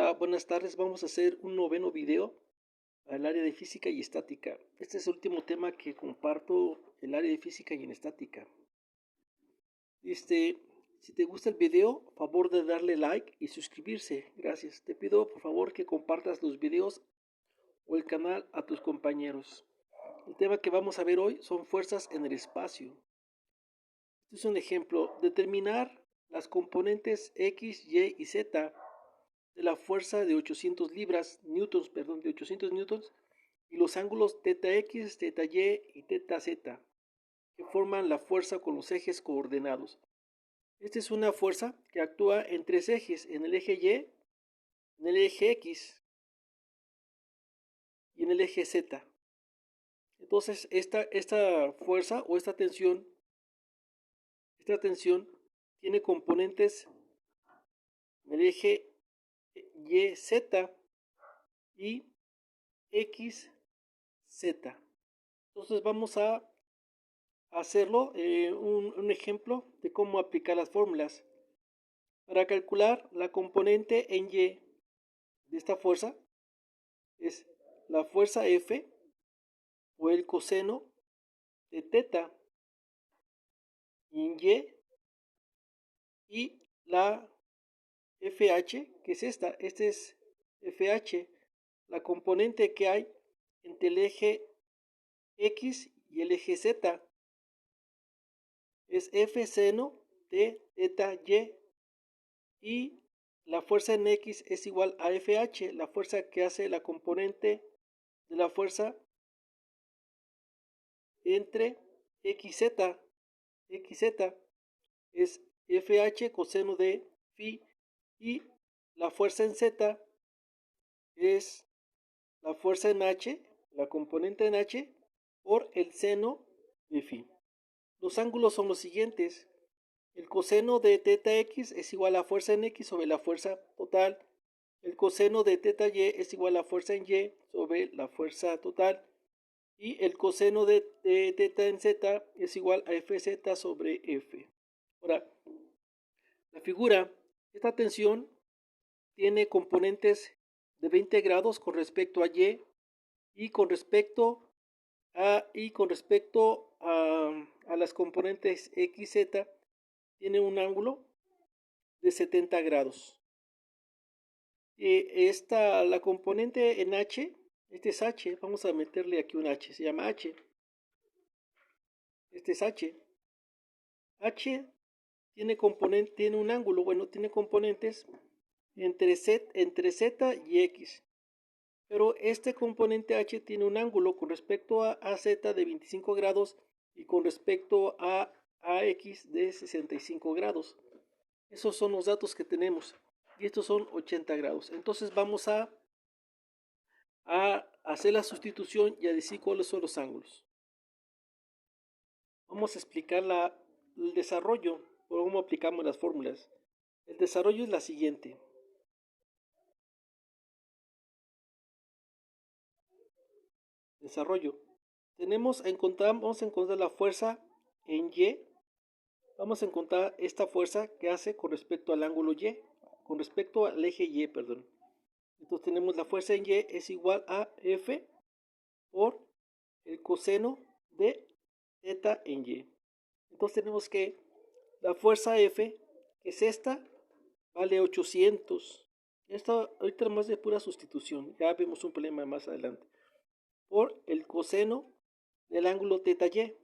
Hola, buenas tardes. Vamos a hacer un noveno video para el área de física y estática. Este es el último tema que comparto, el área de física y en estática. Si te gusta el video, favor de darle like y suscribirse. Gracias. Te pido por favor que compartas los videos o el canal a tus compañeros. El tema que vamos a ver hoy son fuerzas en el espacio. Este es un ejemplo. Determinar las componentes X, Y y Z de la fuerza de 800 newtons, y los ángulos θx, θy y θz, que forman la fuerza con los ejes coordenados. Esta es una fuerza que actúa en tres ejes, en el eje Y, en el eje X y en el eje Z. Entonces, esta fuerza o esta tensión tiene componentes en el eje Y, Z y X, Z. Entonces vamos a hacerlo, un ejemplo de cómo aplicar las fórmulas. Para calcular la componente en Y de esta fuerza es la fuerza F o el coseno de teta en y la FH, que es esta es FH, la componente que hay entre el eje X y el eje Z, es F seno de teta y la fuerza en X es igual a FH, la fuerza que hace la componente de la fuerza entre XZ. XZ es FH coseno de phi y la fuerza en Z es la fuerza en H, la componente en H, por el seno de phi. Los ángulos son los siguientes. El coseno de teta x es igual a fuerza en x sobre la fuerza total. El coseno de teta y es igual a fuerza en y sobre la fuerza total. Y el coseno de teta en z es igual a fz sobre f. Ahora, la figura, esta tensión tiene componentes de 20 grados con respecto a y con respecto a las componentes x, z, tiene un ángulo de 70 grados. La componente en H, este es H, vamos a meterle aquí un H, se llama H. Este es H. H tiene un ángulo, bueno, tiene componentes entre Z y X. Pero este componente H tiene un ángulo con respecto a Z de 25 grados y con respecto a X de 65 grados. Esos son los datos que tenemos. Y estos son 80 grados. Entonces vamos a hacer la sustitución y a decir cuáles son los ángulos. Vamos a explicar el desarrollo, por cómo aplicamos las fórmulas. El desarrollo es la siguiente. Desarrollo. Vamos a encontrar la fuerza en Y. Vamos a encontrar esta fuerza que hace con respecto al ángulo Y, con respecto al eje Y, perdón. Entonces tenemos la fuerza en Y es igual a F por el coseno de teta en Y. Entonces tenemos que la fuerza F, que es esta, vale 800. Esto ahorita más de pura sustitución, ya vemos un problema más adelante. Por el coseno del ángulo teta Y.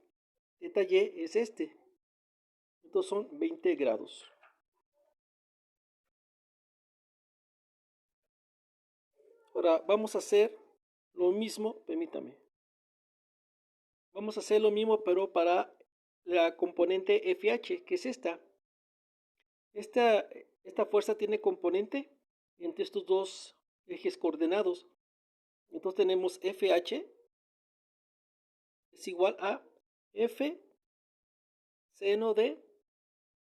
Teta Y es este. Entonces son 20 grados. Ahora vamos a hacer lo mismo, permítame. Vamos a hacer lo mismo, pero para la componente FH, que es esta. Esta fuerza tiene componente entre estos dos ejes coordenados. Entonces tenemos FH es igual a F seno de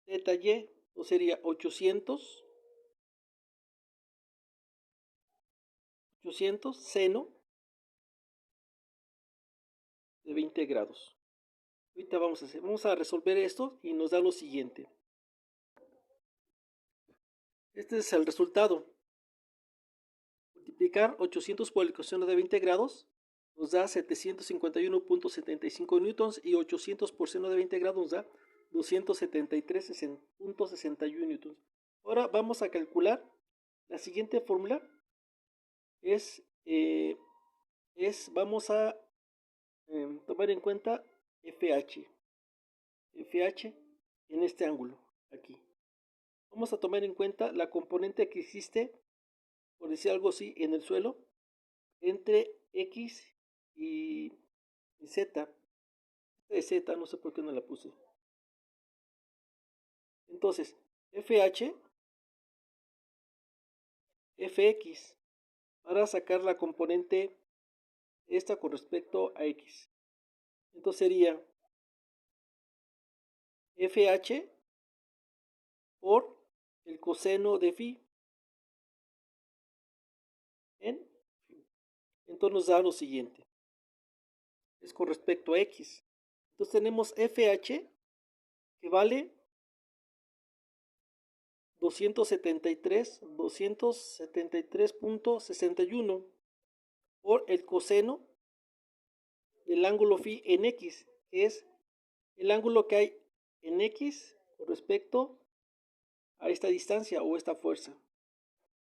teta Y, o sería 800 seno de 20 grados. Ahorita vamos a resolver esto y nos da lo siguiente. Este es el resultado. multiplicar 800 por el coseno de 20 grados nos da 751.75 newtons y 800 por seno de 20 grados nos da 273.61 newtons. Ahora vamos a calcular la siguiente fórmula. Vamos a tomar en cuenta FH en este ángulo aquí. Vamos a tomar en cuenta la componente que existe, por decir algo así, en el suelo entre X y Z. Esta es Z, no sé por qué no la puse. Entonces, FH, FX, para sacar la componente esta con respecto a X. Entonces sería FH por el coseno de phi en phi. Entonces nos da lo siguiente. Es con respecto a X. Entonces tenemos FH que vale 273.61 por el coseno del ángulo phi en X, que es el ángulo que hay en X con respecto a esta distancia o esta fuerza.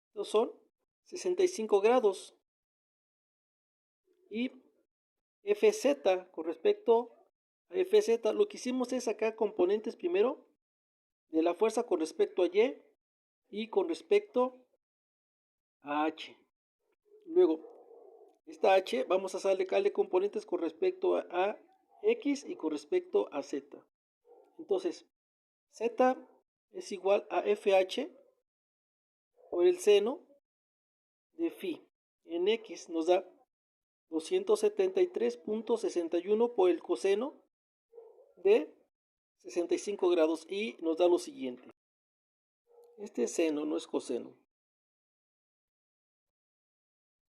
Estos son 65 grados. Y FZ con respecto a FZ, lo que hicimos es sacar componentes primero de la fuerza con respecto a y con respecto a H. Luego, esta H vamos a sacarle componentes con respecto a X y con respecto a Z. Entonces, Z es igual a FH por el seno de phi en X nos da 273.61 por el coseno de 65 grados y nos da lo siguiente. Este seno no es coseno.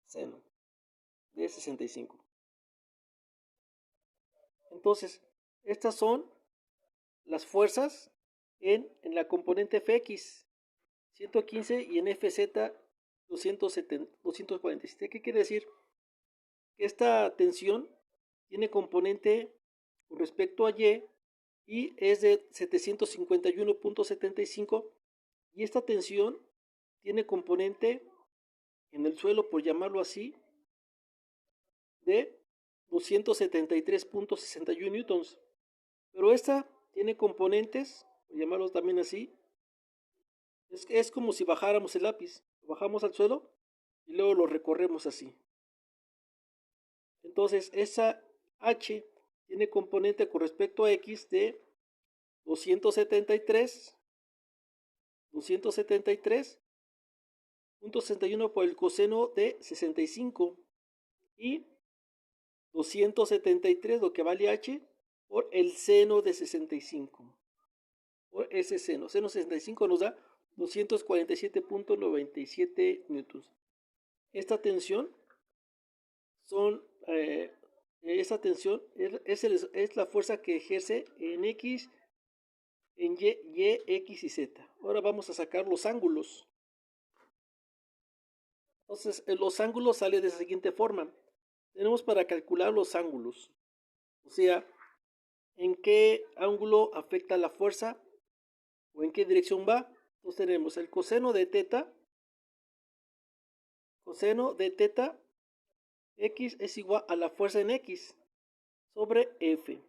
Seno de 65. Entonces, estas son las fuerzas en la componente Fx 115 y en FZ 247. ¿Qué quiere decir? Que esta tensión tiene componente con respecto a y es de 751.75 y esta tensión tiene componente en el suelo, por llamarlo así, de 273.61 newtons, pero esta tiene componentes, por llamarlos también así, es como si bajáramos el lápiz, lo bajamos al suelo y luego lo recorremos así. Entonces esa H tiene componente con respecto a X de 273.61 por el coseno de 65 y 273, lo que vale H, por el seno de 65. Por ese seno 65 nos da 247.97 newtons. Esta tensión es la fuerza que ejerce en X, en Y, X y Z. Ahora vamos a sacar los ángulos. Entonces, los ángulos salen de la siguiente forma. Tenemos para calcular los ángulos. O sea, en qué ángulo afecta la fuerza o en qué dirección va. Entonces tenemos el coseno de teta. Coseno de teta X es igual a la fuerza en X sobre F.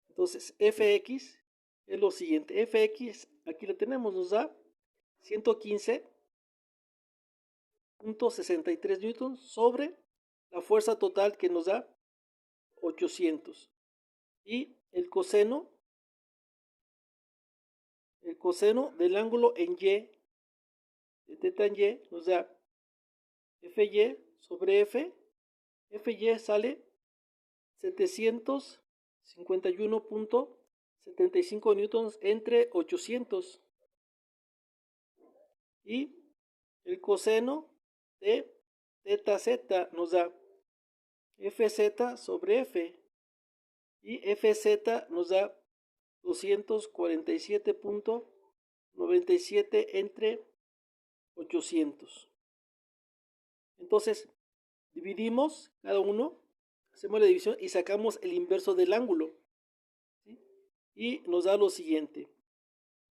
Entonces Fx es lo siguiente. Fx, aquí lo tenemos, nos da 115.63 newtons sobre la fuerza total que nos da 800. Y el coseno del ángulo en Y, de teta en Y, nos da Fy sobre F. Fy sale 751.75 newtons entre 800. Y el coseno de teta z nos da Fz sobre F. Y Fz nos da 247.97 entre 800. Entonces, dividimos cada uno, hacemos la división y sacamos el inverso del ángulo, ¿sí? Y nos da lo siguiente: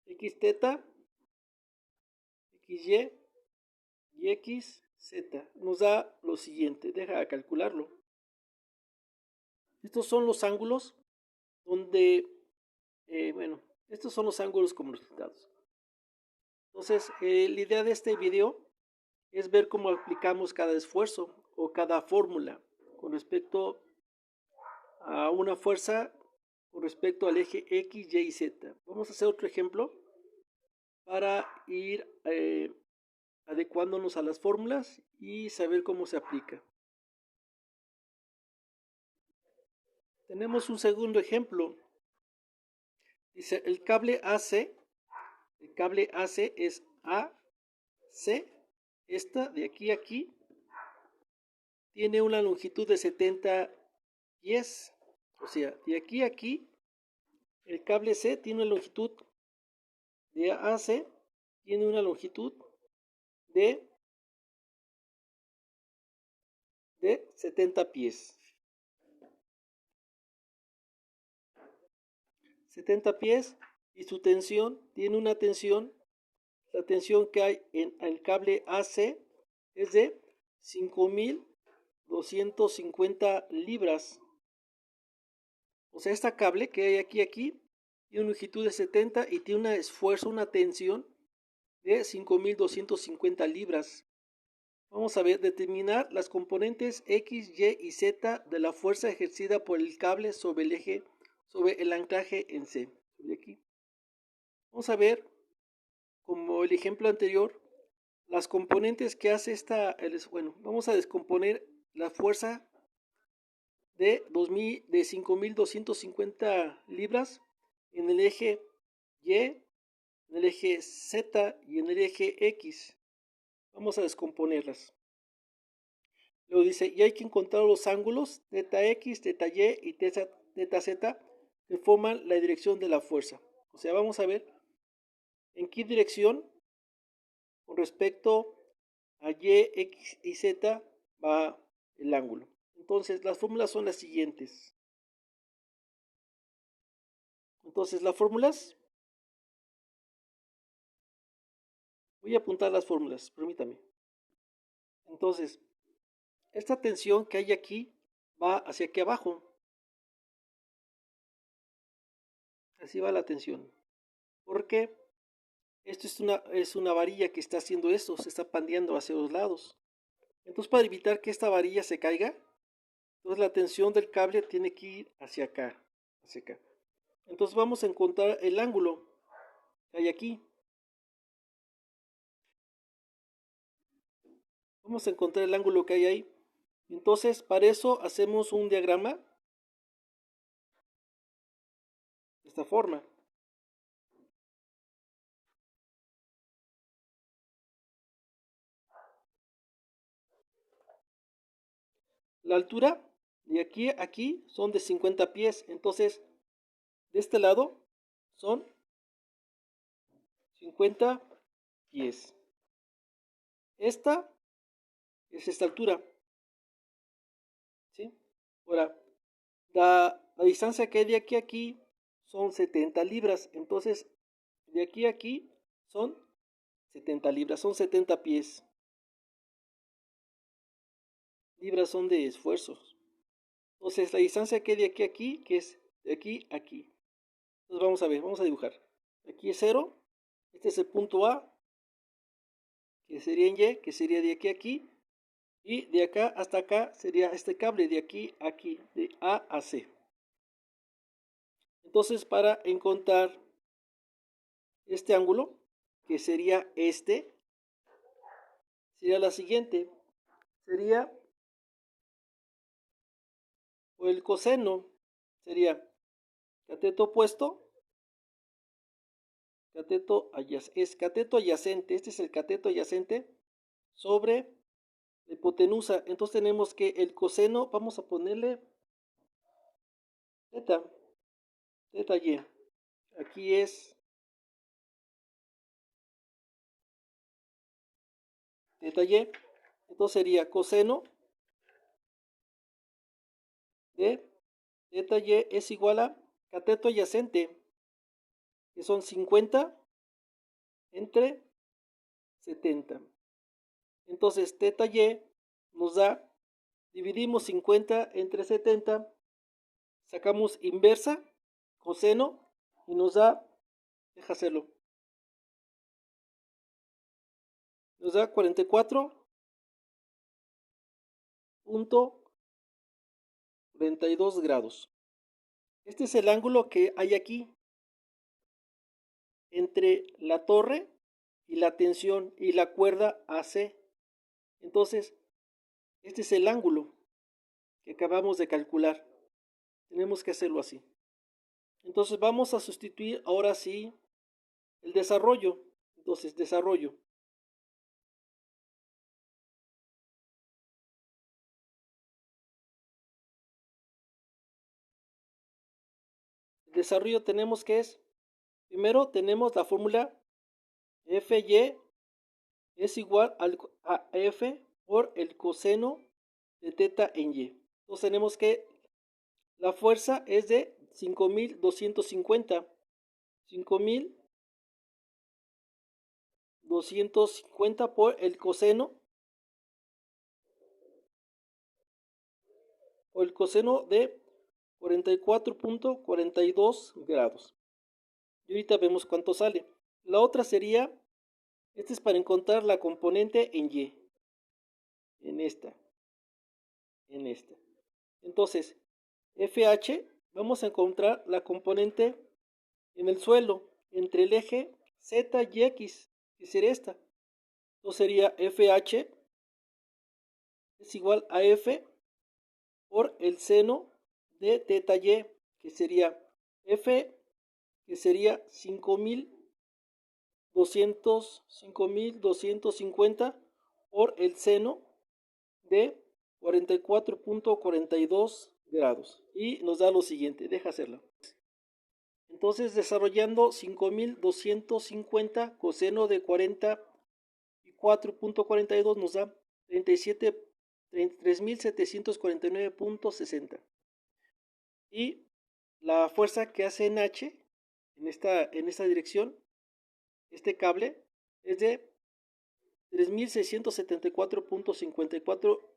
x teta, xy y xz. Nos da lo siguiente, deja calcularlo. Estos son los ángulos donde, bueno, estos son los ángulos como resultados. Entonces, la idea de este video es ver cómo aplicamos cada esfuerzo o cada fórmula con respecto a una fuerza con respecto al eje X, Y y Z. Vamos a hacer otro ejemplo para ir adecuándonos a las fórmulas y saber cómo se aplica. Tenemos un segundo ejemplo. Dice, el cable AC es AC, esta de aquí a aquí, tiene una longitud de 70 pies. O sea, de aquí a aquí, el cable C tiene una longitud de AC, tiene una longitud de 70 pies. 70 pies y su tensión tiene una tensión, la tensión que hay en el cable AC es de 5250 libras. O sea, esta cable que hay aquí, tiene una longitud de 70 y tiene un esfuerzo, una tensión de 5250 libras. Vamos a ver, determinar las componentes X, Y y Z de la fuerza ejercida por el cable sobre el eje, sobre el anclaje en C. Sobre aquí. Vamos a ver, como el ejemplo anterior, las componentes que hace bueno, vamos a descomponer la fuerza de 5250 libras en el eje Y, en el eje Z y en el eje X. Vamos a descomponerlas. Luego dice, y hay que encontrar los ángulos teta X, teta Y y teta Z que forman la dirección de la fuerza. O sea, vamos a ver en qué dirección con respecto a Y, X y Z va el ángulo. Entonces, las fórmulas son las siguientes. Entonces, las fórmulas, voy a apuntar las fórmulas, permítame. Entonces, esta tensión que hay aquí va hacia aquí abajo. Así va la tensión. ¿Por qué? Esto es una varilla que está haciendo esto, se está pandeando hacia los lados. Entonces, para evitar que esta varilla se caiga, entonces la tensión del cable tiene que ir hacia acá, hacia acá. Entonces vamos a encontrar el ángulo que hay aquí. Vamos a encontrar el ángulo que hay ahí. Entonces, para eso hacemos un diagrama de esta forma. La altura de aquí a aquí son de 50 pies. Entonces, de este lado son 50 pies. Esta es esta altura. ¿Sí? Ahora, la distancia que hay de aquí a aquí son 70 libras. Entonces, de aquí a aquí son 70 libras, son 70 pies. Libras son de esfuerzos. Entonces, la distancia que hay de aquí a aquí, que es de aquí a aquí. Entonces, vamos a ver, vamos a dibujar. Aquí es 0. Este es el punto A, que sería en Y, que sería de aquí a aquí. Y de acá hasta acá sería este cable de aquí a aquí, de A a C. Entonces, para encontrar este ángulo, que sería este, sería la siguiente. Sería, o el coseno, sería cateto opuesto, es cateto adyacente. Este es el cateto adyacente sobre la hipotenusa. Entonces tenemos que el coseno, vamos a ponerle teta, teta y. Aquí es teta y. Entonces sería coseno de teta y es igual a cateto adyacente, que son 50 entre 70. Entonces teta y nos da, dividimos 50 entre 70, sacamos inversa, coseno, y nos da, deja hacerlo, nos da 44.42 grados. Este es el ángulo que hay aquí entre la torre y la tensión y la cuerda AC. Entonces, este es el ángulo que acabamos de calcular. Tenemos que hacerlo así. Entonces vamos a sustituir ahora sí el desarrollo. Entonces, desarrollo. El desarrollo tenemos que es, primero tenemos la fórmula Fy es igual a F por el coseno de teta en Y. Entonces tenemos que la fuerza es de 5250. 5250 por el coseno de 44.42 grados. Y ahorita vemos cuánto sale. La otra sería, este es para encontrar la componente en Y. En esta. Entonces, FH, vamos a encontrar la componente en el suelo, entre el eje Z y X, que sería esta. Entonces sería FH es igual a F por el seno de teta Y, que sería F, que sería 5250 por el seno de 44.42 grados. Y nos da lo siguiente, deja hacerlo. Entonces, desarrollando 5250 coseno de 44.42 nos da 3749.60. Y la fuerza que hace en H, en esta dirección, este cable, es de 3674.54.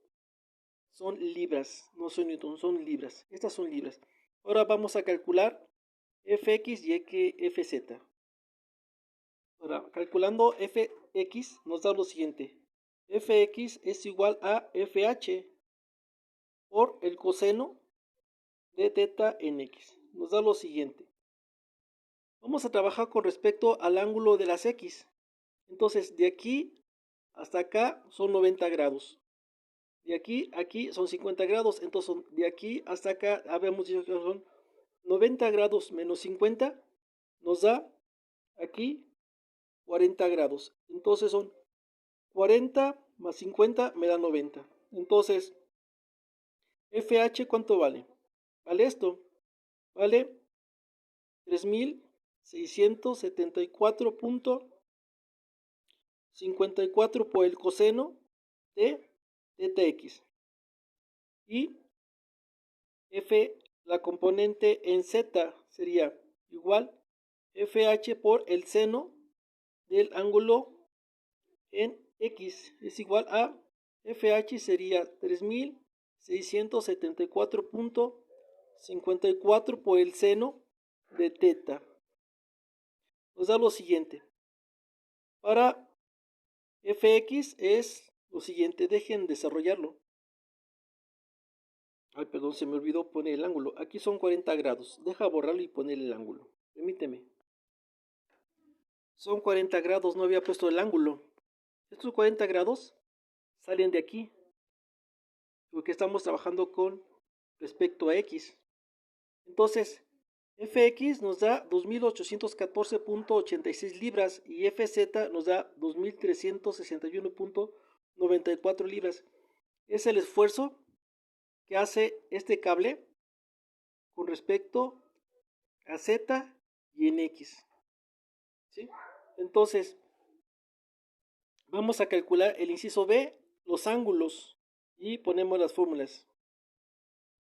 Son libras, no son newtons, son libras. Estas son libras. Ahora vamos a calcular Fx y Fz. Ahora, calculando Fx nos da lo siguiente. Fx es igual a Fh por el coseno de teta en x. Nos da lo siguiente. Vamos a trabajar con respecto al ángulo de las x. Entonces, de aquí hasta acá son 90 grados. De aquí a aquí son 50 grados. Entonces, de aquí hasta acá, habíamos dicho que son 90 grados menos 50. Nos da aquí 40 grados. Entonces son 40 más 50 me da 90. Entonces, FH, ¿cuánto vale? Vale esto. Vale 3674.54 por el coseno de TX. Y F, la componente en Z sería igual FH por el seno del ángulo en X. Es igual a FH sería 3674.54 por el seno de teta. Nos da lo siguiente. Para Fx es lo siguiente. Dejen desarrollarlo. Ay, perdón, se me olvidó poner el ángulo. Aquí son 40 grados. Deja borrarlo y poner el ángulo. Permíteme. Son 40 grados, no había puesto el ángulo. Estos 40 grados salen de aquí, porque estamos trabajando con respecto a X. Entonces, Fx nos da 2814.86 libras y Fz nos da 2361.94 libras. Es el esfuerzo que hace este cable con respecto a Z y en X. ¿Sí? Entonces, vamos a calcular el inciso B. los ángulos y ponemos las fórmulas.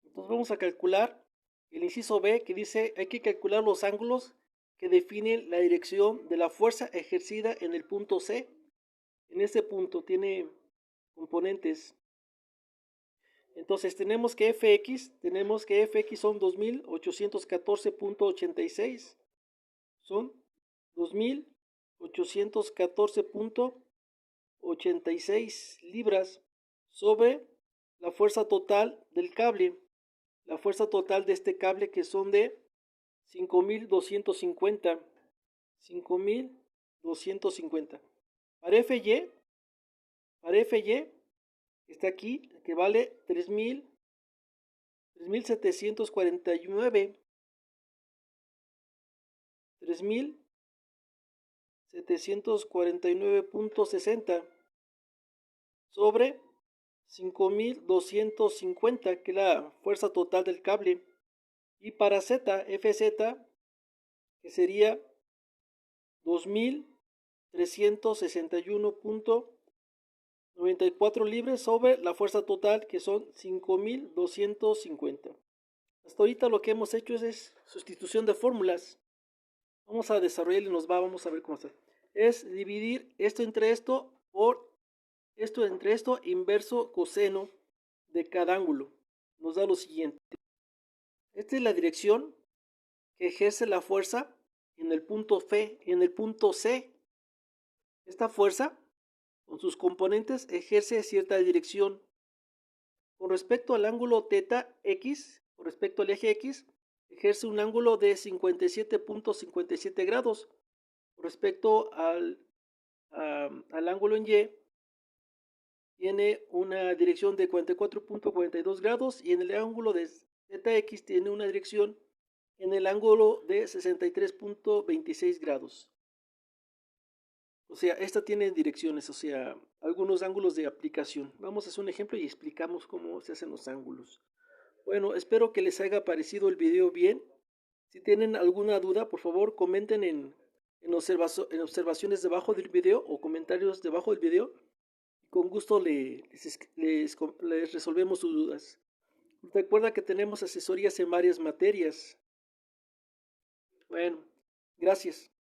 Entonces vamos a calcular el inciso B, que dice hay que calcular los ángulos que definen la dirección de la fuerza ejercida en el punto C. En este punto tiene componentes. Entonces tenemos que Fx son 2814.86. Son 2814.86 libras sobre la fuerza total del cable. La fuerza total de este cable, que son de 5250. 5250. Para FY está aquí, que vale 3749.60 sobre 5250, que es la fuerza total del cable. Y para FZ, que sería 2361.94 libras sobre la fuerza total, que son 5250. Hasta ahorita lo que hemos hecho es sustitución de fórmulas. Vamos a desarrollar y vamos a ver cómo está. Es dividir esto entre esto por esto entre esto, inverso coseno de cada ángulo. Nos da lo siguiente. Esta es la dirección que ejerce la fuerza en el punto C. Esta fuerza, con sus componentes, ejerce cierta dirección. Con respecto al ángulo θ x, con respecto al eje X, ejerce un ángulo de 57.57 grados. Con respecto al ángulo en Y, tiene una dirección de 44.42 grados, y en el ángulo de ZX tiene una dirección en el ángulo de 63.26 grados. O sea, esta tiene direcciones, o sea, algunos ángulos de aplicación. Vamos a hacer un ejemplo y explicamos cómo se hacen los ángulos. Bueno, espero que les haya parecido el video bien. Si tienen alguna duda, por favor comenten en observaciones debajo del video o comentarios debajo del video. Con gusto les resolvemos sus dudas. Recuerda que tenemos asesorías en varias materias. Bueno, gracias.